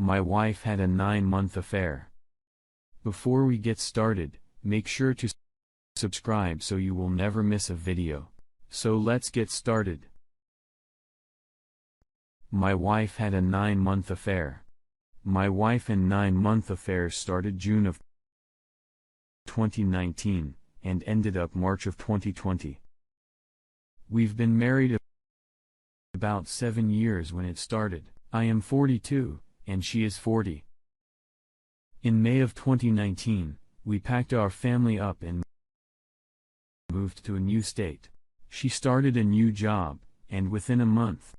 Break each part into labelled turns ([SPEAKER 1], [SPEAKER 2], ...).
[SPEAKER 1] My wife had a 9-month affair. Before we get started, make sure to subscribe so you will never miss a video. So let's get started. My wife had a 9-month affair. My wife and 9-month affair started June of 2019, and ended up March of 2020. We've been married about 7 years when it started. I am 42, and she is 40. In May of 2019, we packed our family up and moved to a new state. She started a new job, and within a month,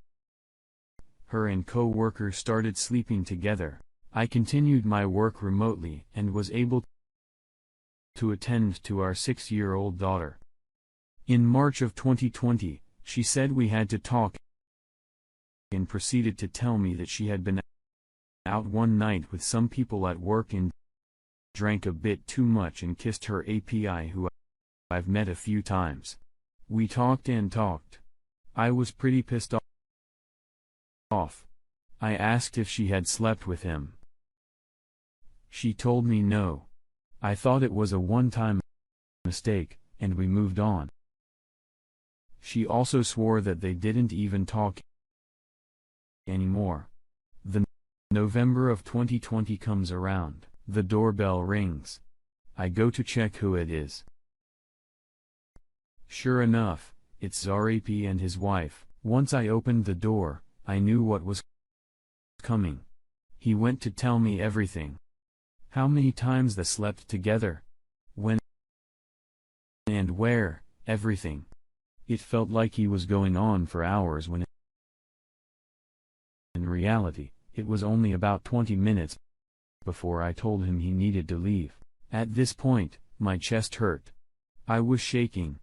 [SPEAKER 1] her and co-workers started sleeping together. I continued my work remotely and was able to attend to our 6-year-old daughter. In March of 2020, she said we had to talk and proceeded to tell me that she had been out one night with some people at work and drank a bit too much and kissed her API, who I've met a few times. We talked and talked. I was pretty pissed off. I asked if she had slept with him. She told me no. I thought it was a one-time mistake, and we moved on. She also swore that they didn't even talk anymore. The November of 2020 comes around. The doorbell rings. I go to check who it is. Sure enough, it's Zarapi and his wife. Once I opened the door, I knew what was coming. He went to tell me everything. How many times they slept together, when and where, everything. It felt like he was going on for hours when in reality, it was only about 20 minutes before I told him he needed to leave. At this point, my chest hurt. I was shaking.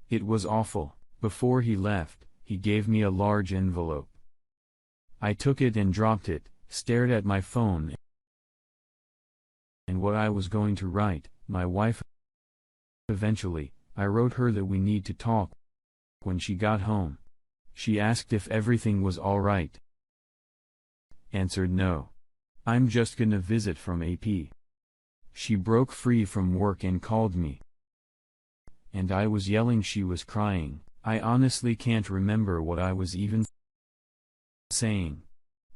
[SPEAKER 1] It was awful. Before he left, he gave me a large envelope. I took it and dropped it, stared at my phone and what I was going to write. My wife. Eventually, I wrote her that we need to talk. When she got home, she asked if everything was all right. Answered no. I'm just gonna visit from AP. She broke free from work and called me. And I was yelling. She was crying. I honestly can't remember what I was even saying.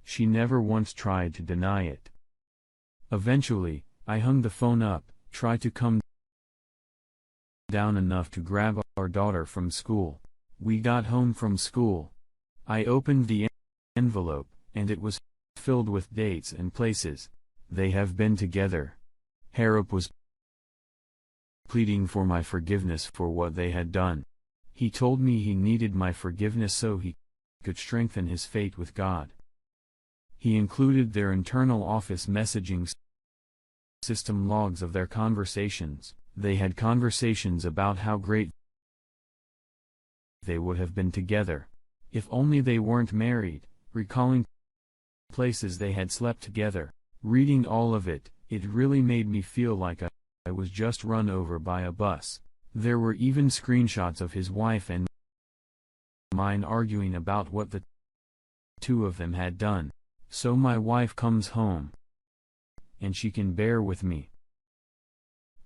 [SPEAKER 1] She never once tried to deny it. Eventually, I hung the phone up, tried to calm down enough to grab our daughter from school. We got home from school. I opened the envelope, and it was filled with dates and places they have been together. Harap was pleading for my forgiveness for what they had done. He told me he needed my forgiveness so he could strengthen his faith with God. He included their internal office messaging system logs of their conversations. They had conversations about how great they would have been together if only they weren't married, recalling places they had slept together. Reading all of it, it really made me feel like I was just run over by a bus. There were even screenshots of his wife and mine arguing about what the two of them had done. So my wife comes home, and she can bear with me.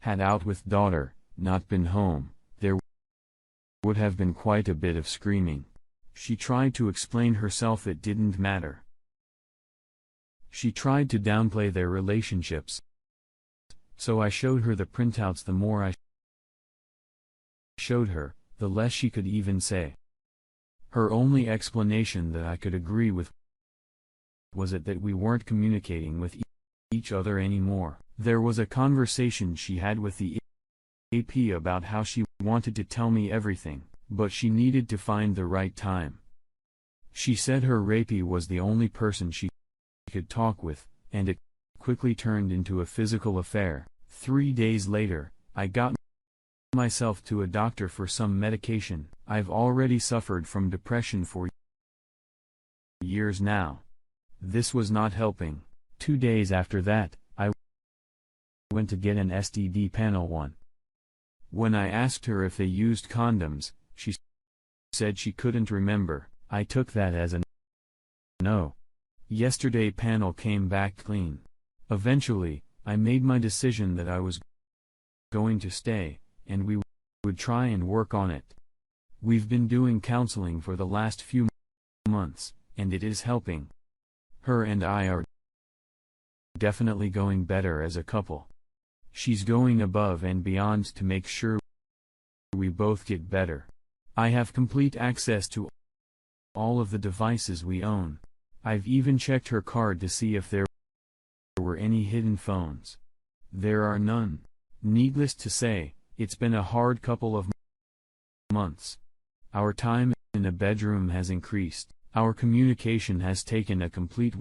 [SPEAKER 1] Had out with daughter, not been home, there would have been quite a bit of screaming. She tried to explain herself it didn't matter. She tried to downplay their relationships. So I showed her the printouts. The more I showed her, the less she could even say. Her only explanation that I could agree with was that we weren't communicating with each other anymore. There was a conversation she had with the AP about how she wanted to tell me everything, but she needed to find the right time. She said her rapee was the only person she could talk with, and it quickly turned into a physical affair. 3 days later, I got myself to a doctor for some medication. I've already suffered from depression for years now. This was not helping. 2 days after that, I went to get an STD panel one. When I asked her if they used condoms, she said she couldn't remember. I took that as a no. Yesterday panel came back clean. Eventually, I made my decision that I was going to stay, and we would try and work on it. We've been doing counseling for the last few months, and it is helping. Her and I are definitely going better as a couple. She's going above and beyond to make sure we both get better. I have complete access to all of the devices we own. I've even checked her card to see if there were any hidden phones. There are none. Needless to say, it's been a hard couple of months. Our time in the bedroom has increased. Our communication has taken a complete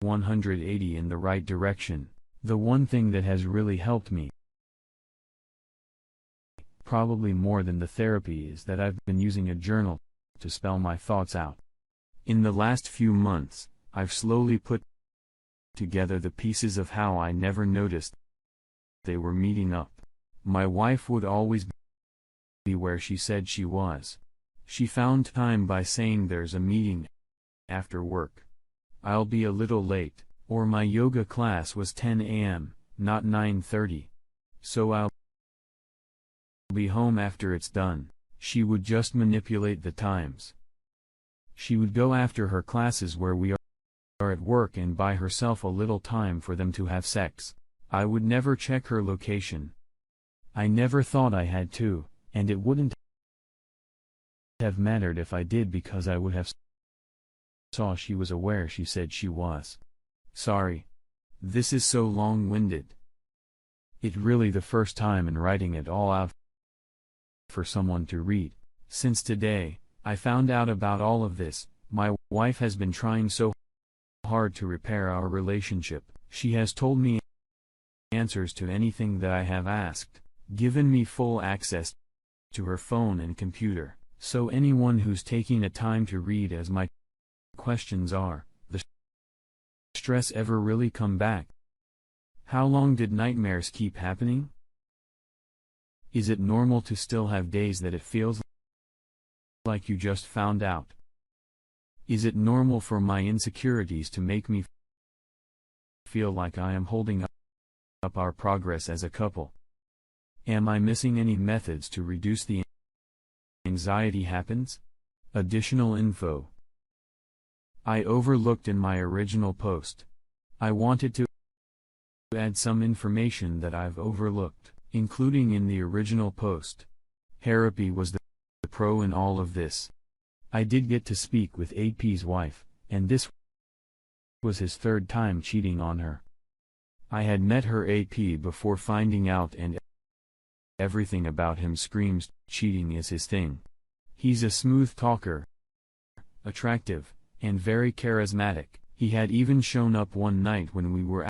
[SPEAKER 1] 180 in the right direction. The one thing that has really helped me, probably more than the therapy, is that I've been using a journal to spell my thoughts out. In the last few months, I've slowly put together the pieces of how I never noticed they were meeting up. My wife would always be where she said she was. She found time by saying there's a meeting after work. I'll be a little late, or my yoga class was 10 a.m., not 9:30. So I'll be home after it's done. She would just manipulate the times. She would go after her classes where we are at work and buy herself a little time for them to have sex. I would never check her location. I never thought I had to, and it wouldn't have mattered if I did, because I would have saw she was aware she said she was. Sorry. This is so long-winded. It really the first time in writing it all out for someone to read. Since today, I found out about all of this, my wife has been trying so hard to repair our relationship. She has told me answers to anything that I have asked, given me full access to her phone and computer. So anyone who's taking the time to read as my questions are, the stress ever really come back? How long did nightmares keep happening? Is it normal to still have days that it feels like you just found out? Is it normal for my insecurities to make me feel like I am holding up our progress as a couple? Am I missing any methods to reduce the anxiety happens? Additional info I overlooked in my original post. I wanted to add some information that I've overlooked, including in the original post. Therapy was the pro in all of this. I did get to speak with AP's wife, and this was his third time cheating on her. I had met her AP before finding out, and everything about him screams cheating is his thing. He's a smooth talker, attractive, and very charismatic. He had even shown up one night when we were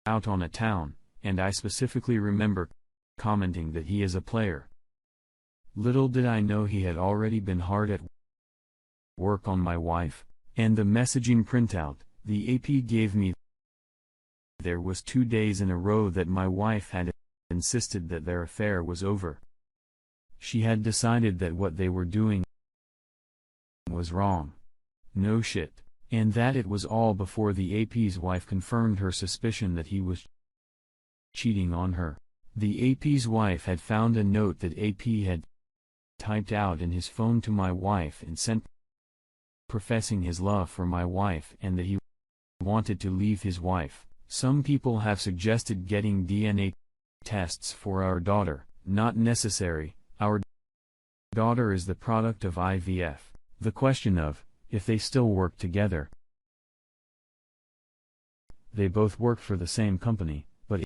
[SPEAKER 1] out on a town, and I specifically remember commenting that he is a player. Little did I know he had already been hard at work on my wife, and the messaging printout the AP gave me, there was 2 days in a row that my wife had insisted that their affair was over. She had decided that what they were doing was wrong. No shit. And that it was all before the AP's wife confirmed her suspicion that he was cheating on her. The AP's wife had found a note that AP had typed out in his phone to my wife and sent, professing his love for my wife and that he wanted to leave his wife. Some people have suggested getting DNA tests for our daughter. Not necessary. Our daughter is the product of IVF. The question of if they still work together. They both work for the same company, but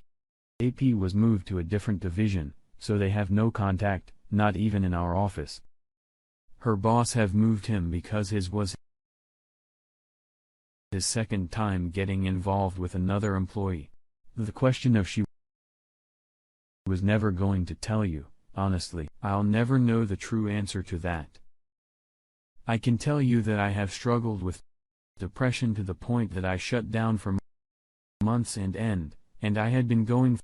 [SPEAKER 1] AP was moved to a different division, so they have no contact, not even in our office. Her boss have moved him because his was his second time getting involved with another employee. The question of she was never going to tell you, honestly. I'll never know the true answer to that. I can tell you that I have struggled with depression to the point that I shut down for months and I had been going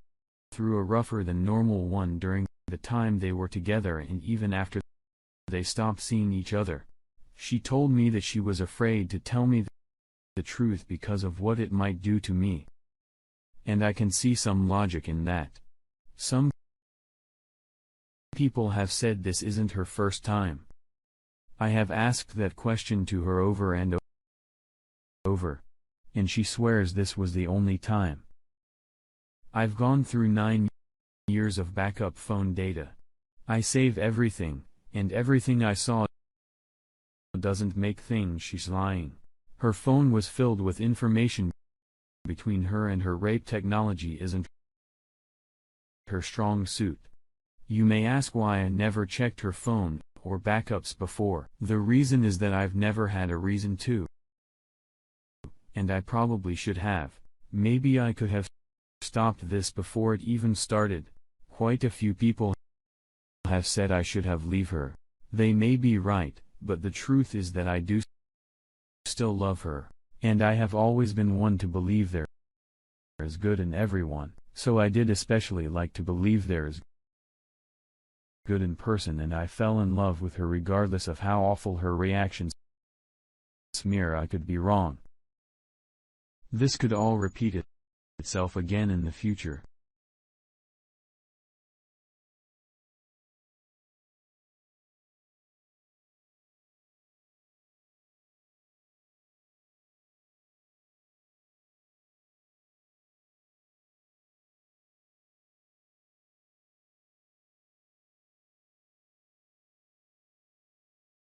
[SPEAKER 1] through a rougher than normal one during the time they were together and even after they stopped seeing each other. She told me that she was afraid to tell me the truth because of what it might do to me. And I can see some logic in that. Some people have said this isn't her first time. I have asked that question to her over and over, and she swears this was the only time. I've gone through 9 years of backup phone data. I save everything, and everything I saw doesn't make things she's lying. Her phone was filled with information between her and her rape. Technology isn't her strong suit. You may ask why I never checked her phone or backups before. The reason is that I've never had a reason to. And I probably should have. Maybe I could have stopped this before it even started. Quite a few people have said I should have leave her. They may be right, but the truth is that I do still love her, and I have always been one to believe there is good in everyone, so I did especially like to believe there is good in person, and I fell in love with her regardless of how awful her reactions. Smear, I could be wrong. This could all repeat itself again in the future.